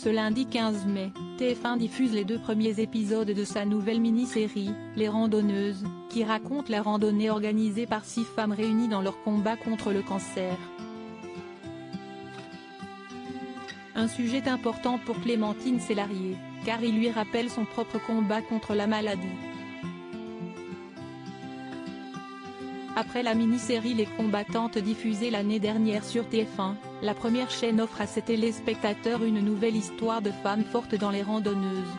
Ce lundi 15 mai, TF1 diffuse les 2 premiers épisodes de sa nouvelle mini-série, Les Randonneuses, qui raconte la randonnée organisée par 6 femmes réunies dans leur combat contre le cancer. Un sujet important pour Clémentine Célarié, car il lui rappelle son propre combat contre la maladie. Après la mini-série Les Combattantes diffusée l'année dernière sur TF1, la première chaîne offre à ses téléspectateurs une nouvelle histoire de femmes fortes dans les randonneuses.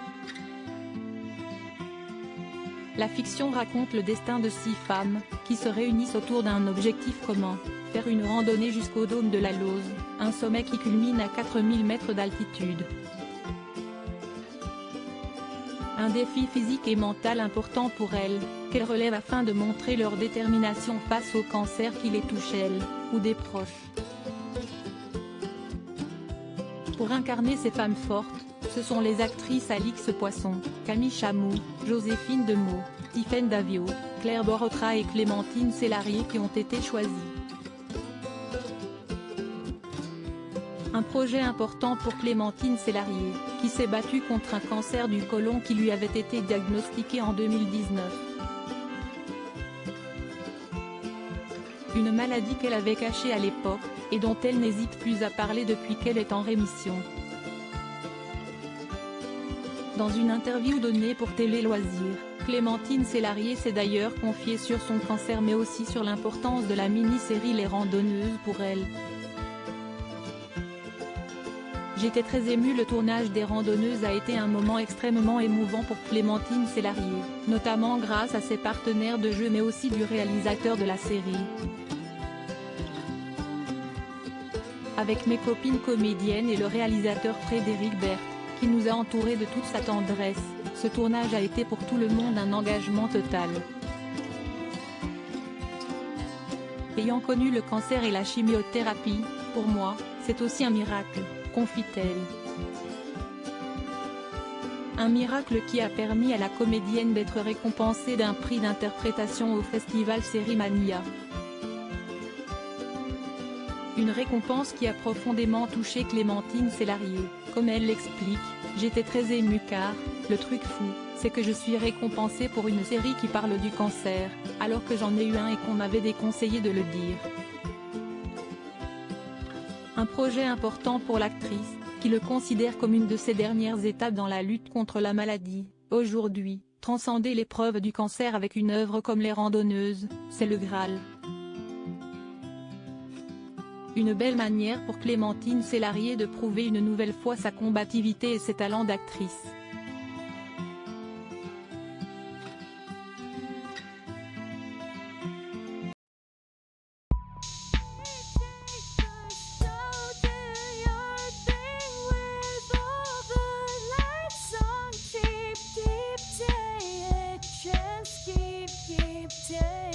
La fiction raconte le destin de 6 femmes, qui se réunissent autour d'un objectif commun, faire une randonnée jusqu'au dôme de la Lose, un sommet qui culmine à 4000 mètres d'altitude. Un défi physique et mental important pour elles, qu'elles relèvent afin de montrer leur détermination face au cancer qui les touche elles, ou des proches. Pour incarner ces femmes fortes, ce sont les actrices Alix Poisson, Camille Chamou, Joséphine Demeaux, Tiffaine Davio, Claire Borotra et Clémentine Célarié qui ont été choisies. Un projet important pour Clémentine Célarié, qui s'est battue contre un cancer du côlon qui lui avait été diagnostiqué en 2019. Une maladie qu'elle avait cachée à l'époque, et dont elle n'hésite plus à parler depuis qu'elle est en rémission. Dans une interview donnée pour Télé Loisirs, Clémentine Célarié s'est d'ailleurs confiée sur son cancer mais aussi sur l'importance de la mini-série Les Randonneuses pour elle. J'étais très émue. Le tournage des Randonneuses a été un moment extrêmement émouvant pour Clémentine Célarié, notamment grâce à ses partenaires de jeu mais aussi du réalisateur de la série. Avec mes copines comédiennes et le réalisateur Frédéric Berthe, qui nous a entourés de toute sa tendresse, ce tournage a été pour tout le monde un engagement total. Ayant connu le cancer et la chimiothérapie, pour moi, c'est aussi un miracle, confie-t-elle. Un miracle qui a permis à la comédienne d'être récompensée d'un prix d'interprétation au festival Sérimania. Une récompense qui a profondément touché Clémentine Célarié, comme elle l'explique, « J'étais très émue car, le truc fou, c'est que je suis récompensée pour une série qui parle du cancer, alors que j'en ai eu un et qu'on m'avait déconseillé de le dire. » Un projet important pour l'actrice, qui le considère comme une de ses dernières étapes dans la lutte contre la maladie. Aujourd'hui, transcender l'épreuve du cancer avec une œuvre comme Les Randonneuses, c'est le Graal. Une belle manière pour Clémentine Célarié de prouver une nouvelle fois sa combativité et ses talents d'actrice. Keep